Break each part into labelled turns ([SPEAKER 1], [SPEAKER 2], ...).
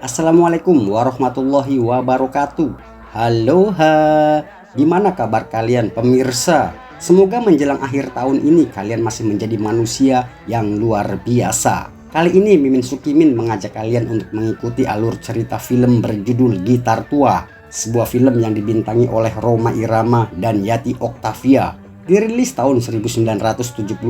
[SPEAKER 1] Assalamualaikum warahmatullahi wabarakatuh. Halo, gimana kabar kalian pemirsa? Semoga menjelang akhir tahun ini kalian masih menjadi manusia yang luar biasa. Kali ini Mimin Sukimin mengajak kalian untuk mengikuti alur cerita film berjudul Gitar Tua, sebuah film yang dibintangi oleh Rhoma Irama dan Yati Octavia. Dirilis tahun 1977,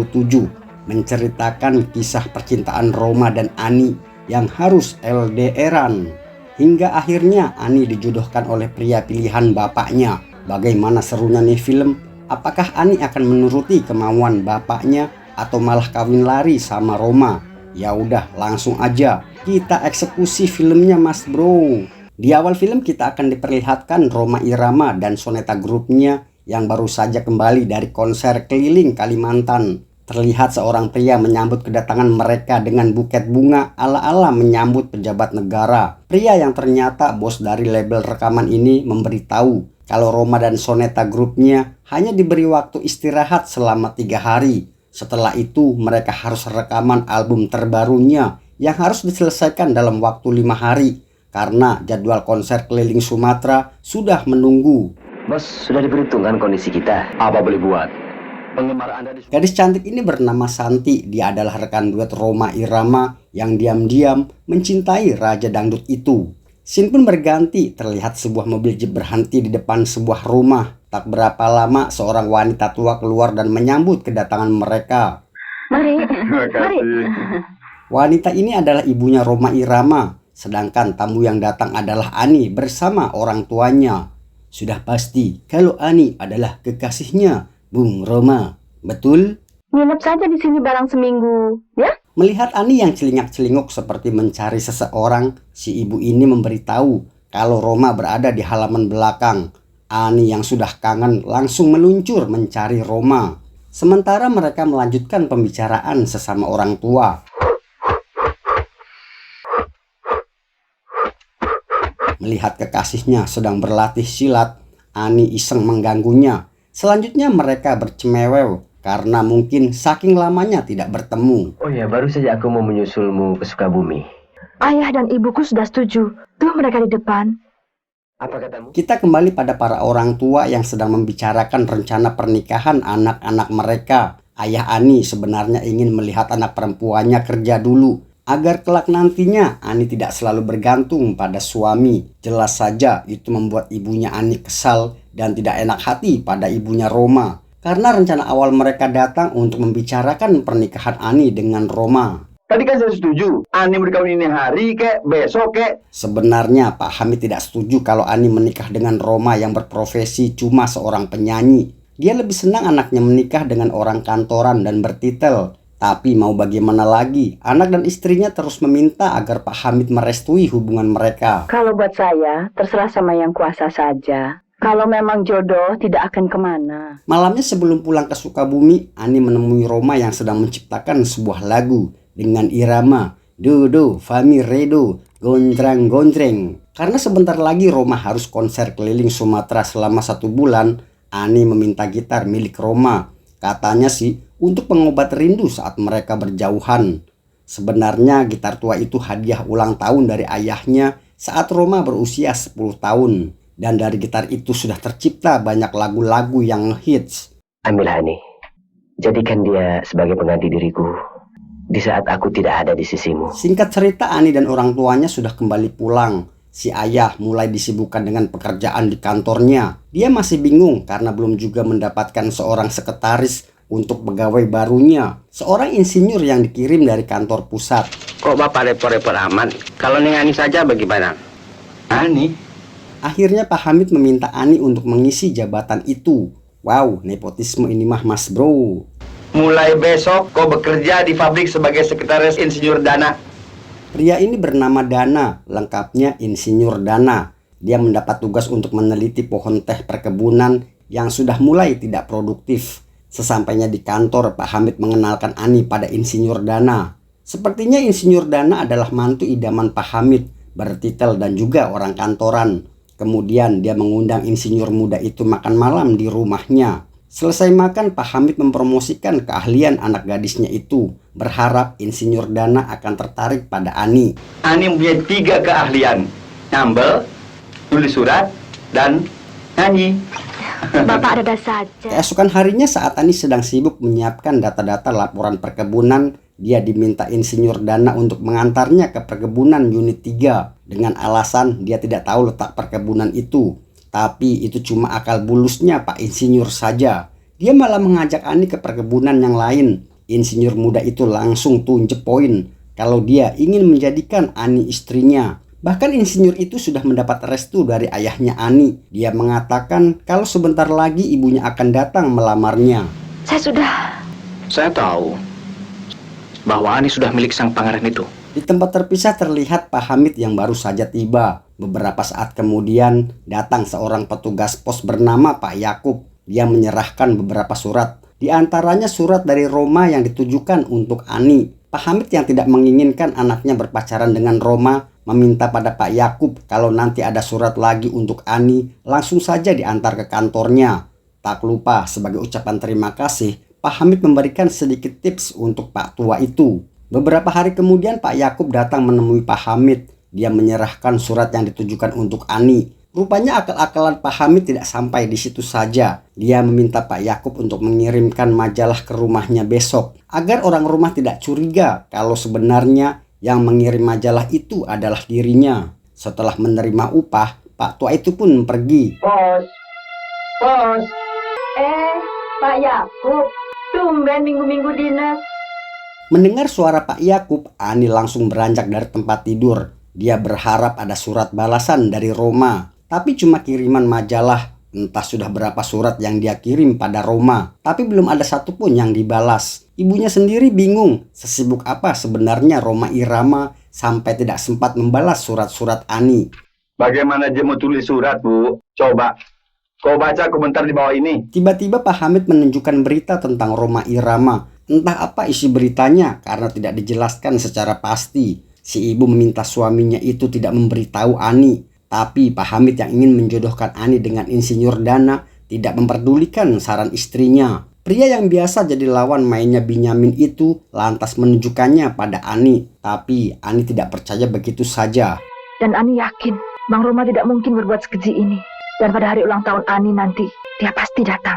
[SPEAKER 1] menceritakan kisah percintaan Rhoma dan Ani yang harus LDRan. Hingga akhirnya Ani dijodohkan oleh pria pilihan bapaknya. Bagaimana serunya nih film? Apakah Ani akan menuruti kemauan bapaknya atau malah kawin lari sama Rhoma? Ya udah, langsung aja kita eksekusi filmnya Mas Bro. Di awal film kita akan diperlihatkan Rhoma Irama dan Soneta grupnya yang baru saja kembali dari konser keliling Kalimantan. Terlihat seorang pria menyambut kedatangan mereka dengan buket bunga ala-ala menyambut pejabat negara. Pria yang ternyata bos dari label rekaman ini memberitahu kalau Rhoma dan Soneta grupnya hanya diberi waktu istirahat selama 3 hari. Setelah itu mereka harus rekaman album terbarunya yang harus diselesaikan dalam waktu 5 hari karena jadwal konser keliling Sumatera sudah menunggu.
[SPEAKER 2] Bos, sudah diperhitungkan kondisi kita. Apa boleh buat?
[SPEAKER 1] Gadis cantik ini bernama Santi. Dia adalah rekan duet Rhoma Irama yang diam-diam mencintai raja dangdut itu. Scene pun berganti. Terlihat sebuah mobil jeep berhenti di depan sebuah rumah. Tak berapa lama seorang wanita tua keluar dan menyambut kedatangan mereka.
[SPEAKER 3] Mari.
[SPEAKER 1] Wanita ini adalah ibunya Rhoma Irama, sedangkan tamu yang datang adalah Ani bersama orang tuanya. Sudah pasti kalau Ani adalah kekasihnya Bung Rhoma, betul?
[SPEAKER 3] Nginep saja di sini barang seminggu, ya?
[SPEAKER 1] Melihat Ani yang celingak-celinguk seperti mencari seseorang, si ibu ini memberitahu kalau Rhoma berada di halaman belakang. Ani yang sudah kangen langsung meluncur mencari Rhoma. Sementara mereka melanjutkan pembicaraan sesama orang tua. Melihat kekasihnya sedang berlatih silat, Ani iseng mengganggunya. Selanjutnya mereka bercemewew karena mungkin saking lamanya tidak bertemu.
[SPEAKER 2] Oh ya, baru saja aku mau menyusulmu ke Sukabumi.
[SPEAKER 3] Ayah dan ibuku sudah setuju. Tuh mereka di depan.
[SPEAKER 2] Apa katamu?
[SPEAKER 1] Kita kembali pada para orang tua yang sedang membicarakan rencana pernikahan anak-anak mereka. Ayah Ani sebenarnya ingin melihat anak perempuannya kerja dulu, agar kelak nantinya Ani tidak selalu bergantung pada suami. Jelas saja itu membuat ibunya Ani kesal dan tidak enak hati pada ibunya Rhoma. Karena rencana awal mereka datang untuk membicarakan pernikahan Ani dengan Rhoma.
[SPEAKER 4] Tadi kan saya setuju, Ani berkawin ini hari kek, besok kek.
[SPEAKER 1] Sebenarnya Pak Hamid tidak setuju kalau Ani menikah dengan Rhoma yang berprofesi cuma seorang penyanyi. Dia lebih senang anaknya menikah dengan orang kantoran dan bertitel. Tapi mau bagaimana lagi, anak dan istrinya terus meminta agar Pak Hamid merestui hubungan mereka.
[SPEAKER 3] Kalau buat saya, terserah sama yang kuasa saja. Kalau memang jodoh, tidak akan kemana.
[SPEAKER 1] Malamnya sebelum pulang ke Sukabumi, Ani menemui Rhoma yang sedang menciptakan sebuah lagu dengan irama do fami redo gonjreng. Karena sebentar lagi Rhoma harus konser keliling Sumatera selama 1 bulan, Ani meminta gitar milik Rhoma. Katanya sih untuk pengobat rindu saat mereka berjauhan. Sebenarnya gitar tua itu hadiah ulang tahun dari ayahnya saat Rhoma berusia 10 tahun. Dan dari gitar itu sudah tercipta banyak lagu-lagu yang ngehits.
[SPEAKER 2] Ambillah Ani. Jadikan dia sebagai pengganti diriku di saat aku tidak ada di sisimu.
[SPEAKER 1] Singkat cerita, Ani dan orang tuanya sudah kembali pulang. Si ayah mulai disibukkan dengan pekerjaan di kantornya. Dia masih bingung karena belum juga mendapatkan seorang sekretaris untuk pegawai barunya. Seorang insinyur yang dikirim dari kantor pusat.
[SPEAKER 5] Kok Bapak repot-repot amat? Kalau Neng Ani saja bagaimana?
[SPEAKER 4] Ani?
[SPEAKER 1] Akhirnya Pak Hamid meminta Ani untuk mengisi jabatan itu. Wow, nepotisme ini mah Mas Bro.
[SPEAKER 4] Mulai besok kau bekerja di pabrik sebagai sekretaris insinyur Dana.
[SPEAKER 1] Pria ini bernama Dana, lengkapnya Insinyur Dana. Dia mendapat tugas untuk meneliti pohon teh perkebunan yang sudah mulai tidak produktif. Sesampainya di kantor, Pak Hamid mengenalkan Ani pada Insinyur Dana. Sepertinya Insinyur Dana adalah mantu idaman Pak Hamid, bertitel dan juga orang kantoran. Kemudian dia mengundang insinyur muda itu makan malam di rumahnya. Selesai makan, Pak Hamid mempromosikan keahlian anak gadisnya itu, berharap Insinyur Dana akan tertarik pada Ani.
[SPEAKER 4] Ani mempunyai 3 keahlian. Nyambel, tulis surat, dan nyanyi.
[SPEAKER 3] Bapak ada saja.
[SPEAKER 1] Keesokan harinya saat Ani sedang sibuk menyiapkan data-data laporan perkebunan, dia diminta Insinyur Dana untuk mengantarnya ke perkebunan unit 3 dengan alasan dia tidak tahu letak perkebunan itu. Tapi itu cuma akal bulusnya Pak Insinyur saja. Dia malah mengajak Ani ke perkebunan yang lain. Insinyur muda itu langsung tunjuk poin kalau dia ingin menjadikan Ani istrinya. Bahkan insinyur itu sudah mendapat restu dari ayahnya Ani. Dia mengatakan kalau sebentar lagi ibunya akan datang melamarnya.
[SPEAKER 5] Saya tahu bahwa Ani sudah milik sang pangeran itu.
[SPEAKER 1] Di tempat terpisah terlihat Pak Hamid yang baru saja tiba. Beberapa saat kemudian datang seorang petugas pos bernama Pak Yakub. Dia menyerahkan beberapa surat. Di antaranya surat dari Roma yang ditujukan untuk Ani. Pak Hamid yang tidak menginginkan anaknya berpacaran dengan Roma meminta pada Pak Yakub kalau nanti ada surat lagi untuk Ani langsung saja diantar ke kantornya. Tak lupa sebagai ucapan terima kasih, Pak Hamid memberikan sedikit tips untuk Pak tua itu. Beberapa hari kemudian Pak Yakub datang menemui Pak Hamid. Dia menyerahkan surat yang ditujukan untuk Ani. Rupanya akal-akalan Pak Hamid tidak sampai di situ saja. Dia meminta Pak Yakub untuk mengirimkan majalah ke rumahnya besok agar orang rumah tidak curiga kalau sebenarnya yang mengirim majalah itu adalah dirinya. Setelah menerima upah, Pak tua itu pun pergi.
[SPEAKER 4] Bos.
[SPEAKER 3] Pak Yakub, tumben minggu-minggu dinas.
[SPEAKER 1] Mendengar suara Pak Yakub, Ani langsung beranjak dari tempat tidur. Dia berharap ada surat balasan dari Roma, tapi cuma kiriman majalah. Entah sudah berapa surat yang dia kirim pada Roma, tapi belum ada satupun yang dibalas. Ibunya sendiri bingung, sesibuk apa sebenarnya Roma Irama sampai tidak sempat membalas surat-surat Ani.
[SPEAKER 4] Bagaimana dia mau tulis surat, Bu? Coba. Kau baca komentar di bawah ini.
[SPEAKER 1] Tiba-tiba Pak Hamid menunjukkan berita tentang Roma Irama. Entah apa isi beritanya karena tidak dijelaskan secara pasti. Si ibu meminta suaminya itu tidak memberitahu Ani. Tapi Pak Hamid yang ingin menjodohkan Ani dengan Insinyur Dana tidak memperdulikan saran istrinya. Pria yang biasa jadi lawan mainnya Binyamin itu lantas menunjukkannya pada Ani. Tapi Ani tidak percaya begitu saja.
[SPEAKER 3] Dan Ani yakin Bang Roma tidak mungkin berbuat sekeji ini. Dan pada hari ulang tahun Ani nanti, dia pasti datang.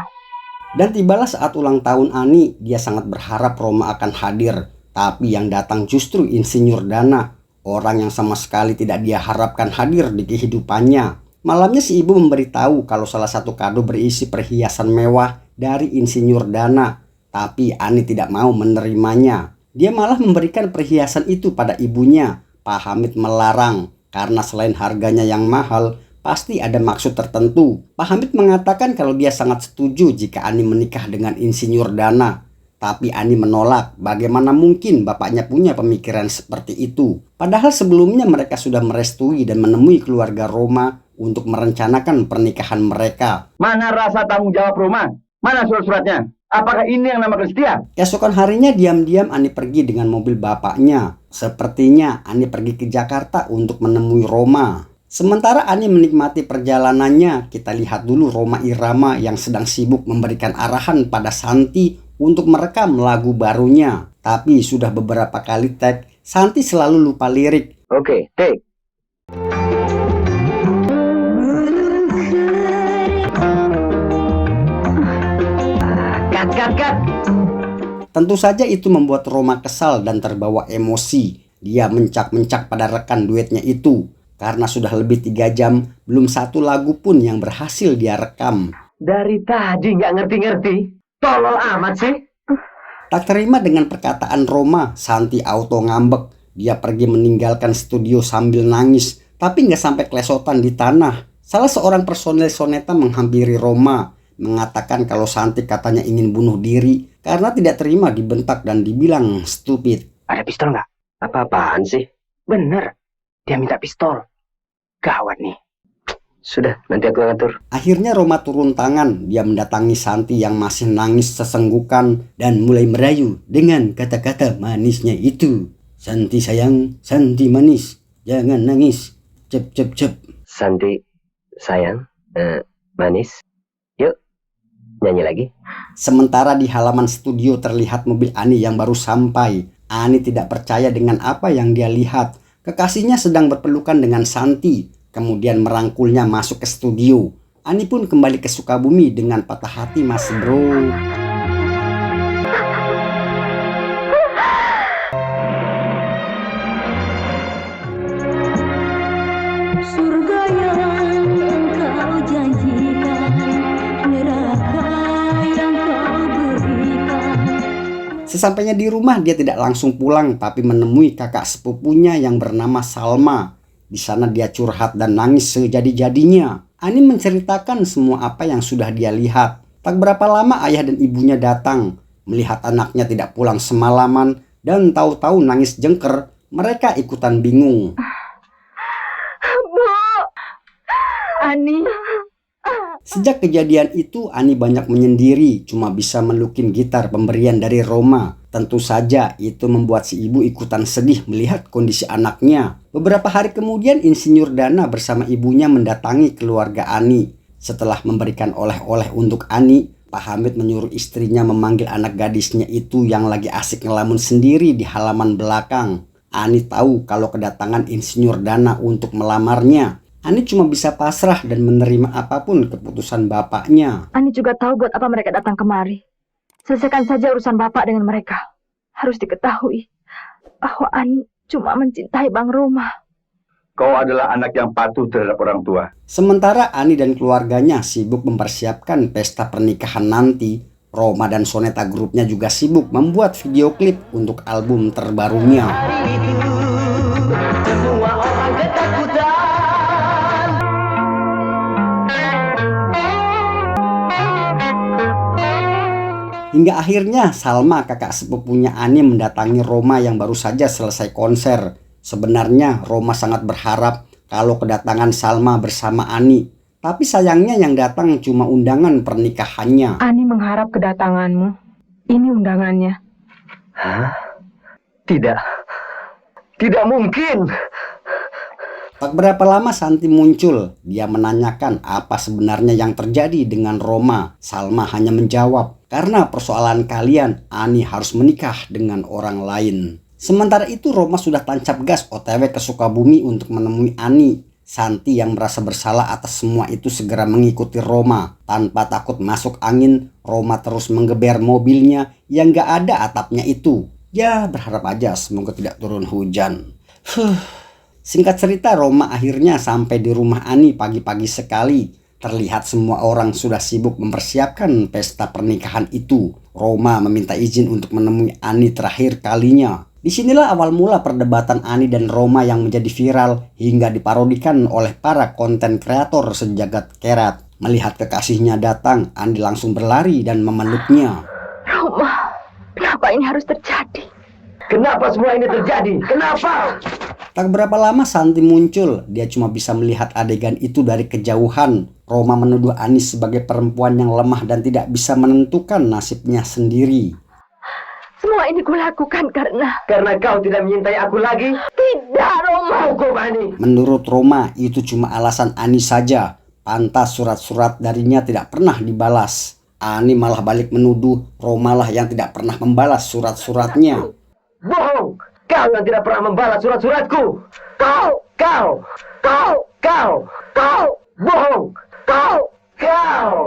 [SPEAKER 1] Dan tibalah saat ulang tahun Ani, dia sangat berharap Roma akan hadir. Tapi yang datang justru Insinyur Dana, orang yang sama sekali tidak dia harapkan hadir di kehidupannya. Malamnya si ibu memberitahu kalau salah satu kado berisi perhiasan mewah dari Insinyur Dana. Tapi Ani tidak mau menerimanya. Dia malah memberikan perhiasan itu pada ibunya. Pak Hamid melarang karena selain harganya yang mahal, pasti ada maksud tertentu. Pak Hamid mengatakan kalau dia sangat setuju jika Ani menikah dengan Insinyur Dana. Tapi Ani menolak, bagaimana mungkin bapaknya punya pemikiran seperti itu. Padahal sebelumnya mereka sudah merestui dan menemui keluarga Roma untuk merencanakan pernikahan mereka.
[SPEAKER 4] Mana rasa tanggung jawab Roma? Mana surat-suratnya? Apakah ini yang namakan setia?
[SPEAKER 1] Keesokan harinya diam-diam Ani pergi dengan mobil bapaknya. Sepertinya Ani pergi ke Jakarta untuk menemui Roma. Sementara Ani menikmati perjalanannya, kita lihat dulu Roma Irama yang sedang sibuk memberikan arahan pada Santi untuk merekam lagu barunya. Tapi sudah beberapa kali tag, Santi selalu lupa lirik.
[SPEAKER 2] Oke, take.
[SPEAKER 3] Kat.
[SPEAKER 1] Tentu saja itu membuat Roma kesal dan terbawa emosi. Dia mencak-mencak pada rekan duetnya itu. Karena sudah lebih 3 jam, belum satu lagu pun yang berhasil dia rekam.
[SPEAKER 2] Dari tadi nggak ngerti-ngerti. Tolol amat sih.
[SPEAKER 1] Tak terima dengan perkataan Roma, Santi auto ngambek. Dia pergi meninggalkan studio sambil nangis, tapi nggak sampai kelesotan di tanah. Salah seorang personel Soneta menghampiri Roma, mengatakan kalau Santi katanya ingin bunuh diri karena tidak terima dibentak dan dibilang stupid.
[SPEAKER 5] Ada pistol nggak?
[SPEAKER 2] Apa-apaan sih?
[SPEAKER 5] Bener. Dia minta pistol. Gawat nih.
[SPEAKER 2] Sudah, nanti aku ngatur.
[SPEAKER 1] Akhirnya Roma turun tangan. Dia mendatangi Santi yang masih nangis sesenggukan dan mulai merayu dengan kata-kata manisnya itu. Santi sayang, Santi manis, jangan nangis. Cep cep cep.
[SPEAKER 2] Santi, sayang, manis. Yuk, Nyanyi lagi?
[SPEAKER 1] Sementara di halaman studio terlihat mobil Ani yang baru sampai. Ani tidak percaya dengan apa yang dia lihat. Kekasihnya sedang berpelukan dengan Santi, kemudian merangkulnya masuk ke studio. Ani pun kembali ke Sukabumi dengan patah hati, Mas Bro.
[SPEAKER 6] Surga yang engkau janjikan, neraka yang kau berikan.
[SPEAKER 1] Sesampainya di rumah, dia tidak langsung pulang tapi menemui kakak sepupunya yang bernama Salma. Di sana dia curhat dan nangis sejadi-jadinya. Ani menceritakan semua apa yang sudah dia lihat. Tak berapa lama ayah dan ibunya datang, melihat anaknya tidak pulang semalaman dan tahu-tahu nangis jengker. Mereka ikutan bingung.
[SPEAKER 3] Bu, Ani.
[SPEAKER 1] Sejak kejadian itu, Ani banyak menyendiri, cuma bisa melukin gitar pemberian dari Roma. Tentu saja itu membuat si ibu ikutan sedih melihat kondisi anaknya. Beberapa hari kemudian, Insinyur Dana bersama ibunya mendatangi keluarga Ani. Setelah memberikan oleh-oleh untuk Ani, Pak Hamid menyuruh istrinya memanggil anak gadisnya itu yang lagi asik ngelamun sendiri di halaman belakang. Ani tahu kalau kedatangan Insinyur Dana untuk melamarnya. Ani cuma bisa pasrah dan menerima apapun keputusan bapaknya.
[SPEAKER 3] Ani juga tahu buat apa mereka datang kemari. Selesaikan saja urusan bapak dengan mereka. Harus diketahui bahwa Ani cuma mencintai Bang Roma.
[SPEAKER 4] Kau adalah anak yang patuh terhadap orang tua.
[SPEAKER 1] Sementara Ani dan keluarganya sibuk mempersiapkan pesta pernikahan nanti, Roma dan Soneta grupnya juga sibuk membuat video klip untuk album terbarunya. Hingga akhirnya Salma, kakak sepupunya Ani, mendatangi Roma yang baru saja selesai konser. Sebenarnya Roma sangat berharap kalau kedatangan Salma bersama Ani. Tapi sayangnya yang datang cuma undangan pernikahannya.
[SPEAKER 7] Ani mengharap kedatanganmu. Ini undangannya.
[SPEAKER 2] Hah? Tidak. Tidak mungkin.
[SPEAKER 1] Tak berapa lama Santi muncul. Dia menanyakan apa sebenarnya yang terjadi dengan Roma. Salma hanya menjawab, karena persoalan kalian, Ani harus menikah dengan orang lain. Sementara itu Roma sudah tancap gas OTW ke Sukabumi untuk menemui Ani. Santi yang merasa bersalah atas semua itu segera mengikuti Roma. Tanpa takut masuk angin, Roma terus menggeber mobilnya yang gak ada atapnya itu. Ya berharap aja semoga tidak turun hujan. Singkat cerita, Roma akhirnya sampai di rumah Ani pagi-pagi sekali. Terlihat semua orang sudah sibuk mempersiapkan pesta pernikahan itu. Roma meminta izin untuk menemui Ani terakhir kalinya. Disinilah awal mula perdebatan Ani dan Roma yang menjadi viral hingga diparodikan oleh para konten kreator sejagat kerat. Melihat kekasihnya datang, Ani langsung berlari dan memeluknya.
[SPEAKER 3] Roma, kenapa ini harus terjadi?
[SPEAKER 2] Kenapa semua ini terjadi? Kenapa?
[SPEAKER 1] Tak berapa lama Santi muncul. Dia cuma bisa melihat adegan itu dari kejauhan. Roma menuduh Ani sebagai perempuan yang lemah dan tidak bisa menentukan nasibnya sendiri.
[SPEAKER 3] Semua ini kulakukan karena
[SPEAKER 2] kau tidak menyintai aku lagi?
[SPEAKER 3] tidak, Roma.
[SPEAKER 2] Hukum Ani.
[SPEAKER 1] Menurut Roma, itu cuma alasan Ani saja. Pantas surat-surat darinya tidak pernah dibalas. Ani malah balik menuduh Roma lah yang tidak pernah membalas surat-suratnya.
[SPEAKER 2] Bohong! Kau yang tidak pernah membalas surat-suratku. Kau! Bohong! Kau!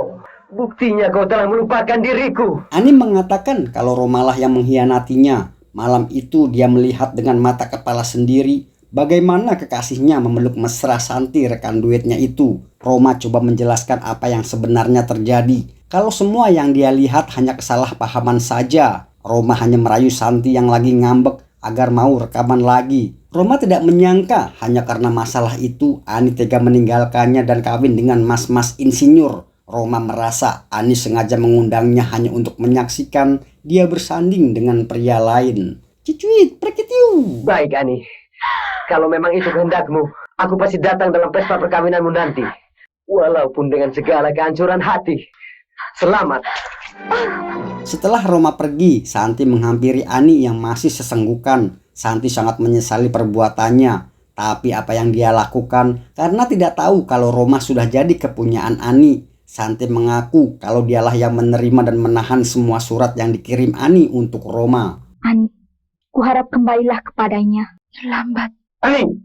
[SPEAKER 2] Buktinya kau telah melupakan diriku.
[SPEAKER 1] Ani mengatakan kalau Roma lah yang mengkhianatinya. Malam itu dia melihat dengan mata kepala sendiri bagaimana kekasihnya memeluk mesra Santi, rekan duetnya itu. Roma coba menjelaskan apa yang sebenarnya terjadi. Kalau semua yang dia lihat hanya kesalahpahaman saja. Roma hanya merayu Santi yang lagi ngambek agar mau rekaman lagi. Roma tidak menyangka hanya karena masalah itu Ani tega meninggalkannya dan kawin dengan mas-mas insinyur. Roma merasa Ani sengaja mengundangnya hanya untuk menyaksikan dia bersanding dengan pria lain. Cicuit, prekitiu.
[SPEAKER 2] Baik Ani, kalau memang itu kehendakmu, aku pasti datang dalam pesta perkawinanmu nanti. Walaupun dengan segala kehancuran hati. Selamat.
[SPEAKER 1] Setelah Roma pergi, Santi menghampiri Ani yang masih sesenggukan. Santi sangat menyesali perbuatannya. Tapi apa yang dia lakukan karena tidak tahu kalau Roma sudah jadi kepunyaan Ani. Santi mengaku kalau dialah yang menerima dan menahan semua surat yang dikirim Ani untuk Roma.
[SPEAKER 3] Ani, kuharap kembalilah kepadanya. Terlambat.
[SPEAKER 4] Ani!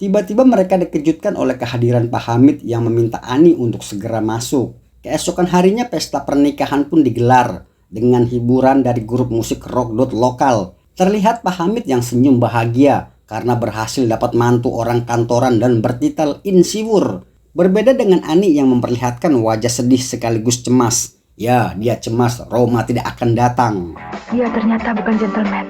[SPEAKER 1] Tiba-tiba mereka dikejutkan oleh kehadiran Pak Hamid yang meminta Ani untuk segera masuk. Keesokan harinya pesta pernikahan pun digelar dengan hiburan dari grup musik rock dot lokal. Terlihat Pak Hamid yang senyum bahagia karena berhasil dapat mantu orang kantoran dan bertitel insiwur. Berbeda dengan Ani yang memperlihatkan wajah sedih sekaligus cemas. Ya, dia cemas Roma tidak akan datang.
[SPEAKER 3] Dia ternyata bukan gentleman.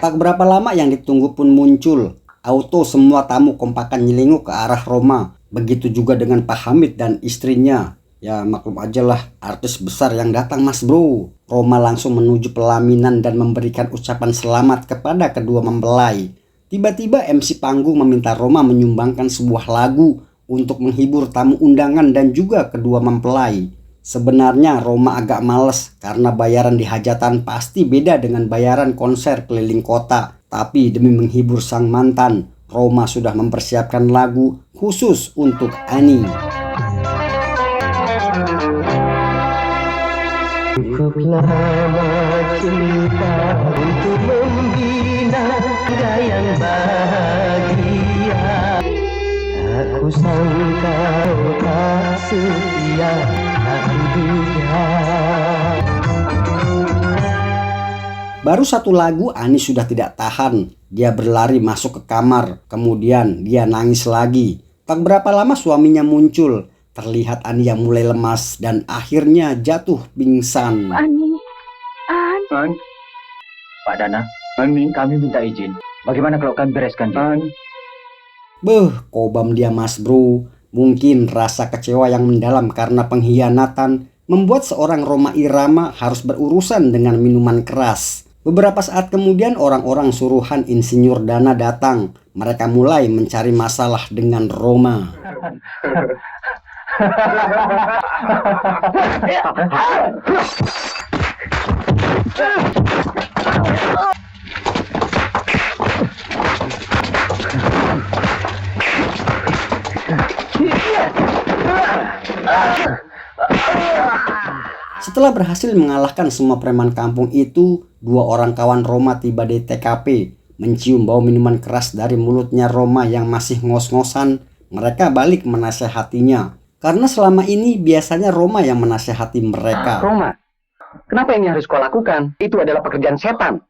[SPEAKER 1] Tak berapa lama yang ditunggu pun muncul. Auto semua tamu kompakan nyelinguk ke arah Roma. Begitu juga dengan Pak Hamid dan istrinya. Ya maklum aja lah, artis besar yang datang mas bro. Roma langsung menuju pelaminan dan memberikan ucapan selamat kepada kedua mempelai. Tiba-tiba MC panggung meminta Roma menyumbangkan sebuah lagu untuk menghibur tamu undangan dan juga kedua mempelai. Sebenarnya Roma agak males karena bayaran di hajatan pasti beda dengan bayaran konser keliling kota. Tapi demi menghibur sang mantan, Roma sudah mempersiapkan lagu khusus untuk Ani.
[SPEAKER 2] Cukup lama cinta untuk membina yang bahagia. Tak kusangka kau tak setia, tak kuduga.
[SPEAKER 1] Baru satu lagu Ani sudah tidak tahan. Dia berlari masuk ke kamar. Kemudian dia nangis lagi. Tak berapa lama suaminya muncul. Terlihat Ani yang mulai lemas dan akhirnya jatuh pingsan.
[SPEAKER 3] Ani.
[SPEAKER 5] An, Pak Dana, kami minta izin. Bagaimana kalau kami bereskan dia?
[SPEAKER 1] Beuh, kobam dia mas bro. Mungkin rasa kecewa yang mendalam karena pengkhianatan membuat seorang Roma Irama harus berurusan dengan minuman keras. Beberapa saat kemudian orang-orang suruhan Insinyur Dana datang. Mereka mulai mencari masalah dengan Roma. Setelah berhasil mengalahkan semua preman kampung itu, dua orang kawan Roma tiba di TKP. Mencium bau minuman keras dari mulutnya Roma yang masih ngos-ngosan, mereka balik menasehatinya. Karena selama ini biasanya Roma yang menasehati mereka.
[SPEAKER 4] Roma, kenapa ini harus kau lakukan? Itu adalah pekerjaan setan.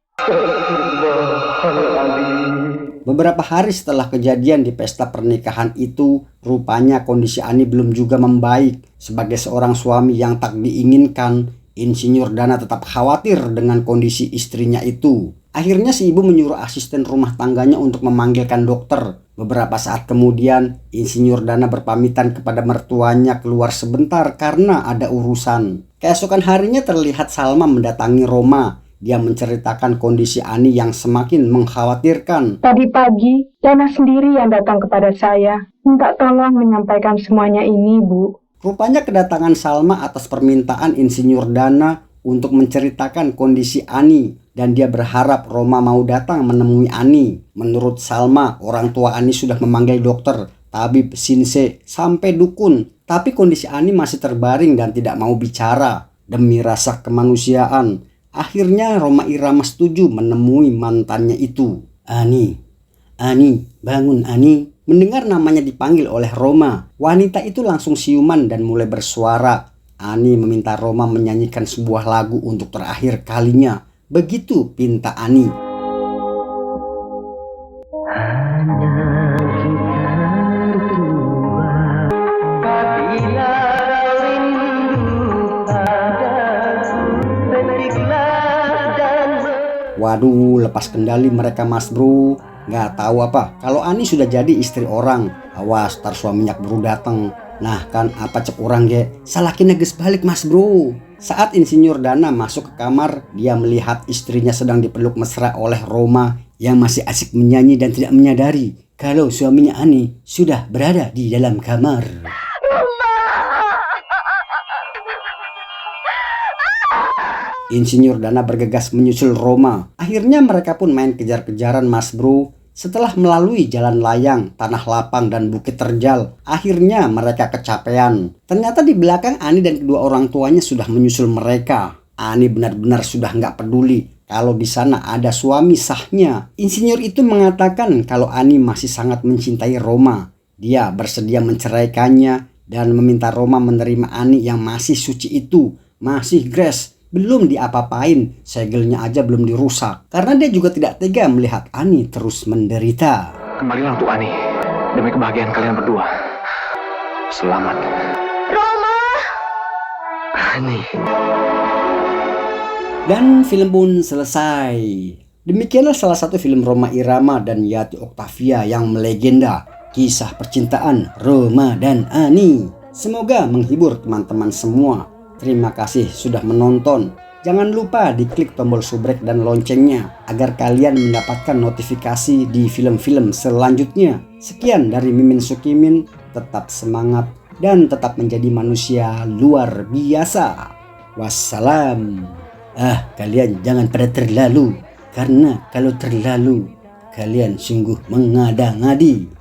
[SPEAKER 1] Beberapa hari setelah kejadian di pesta pernikahan itu, rupanya kondisi Ani belum juga membaik. Sebagai seorang suami yang tak diinginkan, Insinyur Dana tetap khawatir dengan kondisi istrinya itu. Akhirnya si ibu menyuruh asisten rumah tangganya untuk memanggilkan dokter. Beberapa saat kemudian, Insinyur Dana berpamitan kepada mertuanya keluar sebentar karena ada urusan. Keesokan harinya terlihat Salma mendatangi Roma. Dia menceritakan kondisi Ani yang semakin mengkhawatirkan.
[SPEAKER 7] Tadi pagi, Dana sendiri yang datang kepada saya. Minta tolong menyampaikan semuanya ini, Bu.
[SPEAKER 1] Rupanya kedatangan Salma atas permintaan Insinyur Dana untuk menceritakan kondisi Ani. Dan dia berharap Roma mau datang menemui Ani. Menurut Salma, orang tua Ani sudah memanggil dokter, tabib, sinse, sampai dukun. Tapi kondisi Ani masih terbaring dan tidak mau bicara. Demi rasa kemanusiaan, akhirnya Roma Irama setuju menemui mantannya itu. Ani, bangun Ani. Mendengar namanya dipanggil oleh Roma, wanita itu langsung siuman dan mulai bersuara. Ani meminta Roma menyanyikan sebuah lagu untuk terakhir kalinya. Begitu pinta Ani.
[SPEAKER 2] Hanya kita berdua, apabila rindu padaku, petiklah dan
[SPEAKER 1] Waduh, lepas kendali mereka mas bro. Nggak tahu apa kalau Ani sudah jadi istri orang. Awas tar suaminya keburu dateng. Nah kan apa cek orang ge, salakin neges balik mas bro. Saat Insinyur Dana masuk ke kamar, dia melihat istrinya sedang dipeluk mesra oleh Roma yang masih asik menyanyi dan tidak menyadari kalau suaminya Ani sudah berada di dalam kamar. Insinyur Dana bergegas menyusul Roma. Akhirnya mereka pun main kejar-kejaran mas bro. Setelah melalui jalan layang, tanah lapang, dan bukit terjal, akhirnya mereka kecapean. Ternyata di belakang Ani dan kedua orang tuanya sudah menyusul mereka. Ani benar-benar sudah nggak peduli kalau di sana ada suami sahnya. Insinyur itu mengatakan kalau Ani masih sangat mencintai Roma. Dia bersedia menceraikannya dan meminta Roma menerima Ani yang masih suci itu, masih Grace. Belum diapa-apain, segelnya aja belum dirusak. Karena dia juga tidak tega melihat Ani terus menderita.
[SPEAKER 5] Kembalilah untuk Ani, demi kebahagiaan kalian berdua. Selamat.
[SPEAKER 3] Roma!
[SPEAKER 2] Ani.
[SPEAKER 1] Dan film pun selesai. Demikianlah salah satu film Rhoma Irama dan Yati Octavia yang melegenda. Kisah percintaan Roma dan Ani. Semoga menghibur teman-teman semua. Terima kasih sudah menonton. Jangan lupa diklik tombol subrek dan loncengnya agar kalian mendapatkan notifikasi di film-film selanjutnya. Sekian dari Mimin Sukimin, tetap semangat dan tetap menjadi manusia luar biasa. Wassalam. Kalian jangan pada terlalu, karena kalau terlalu kalian sungguh mengada-ngadi.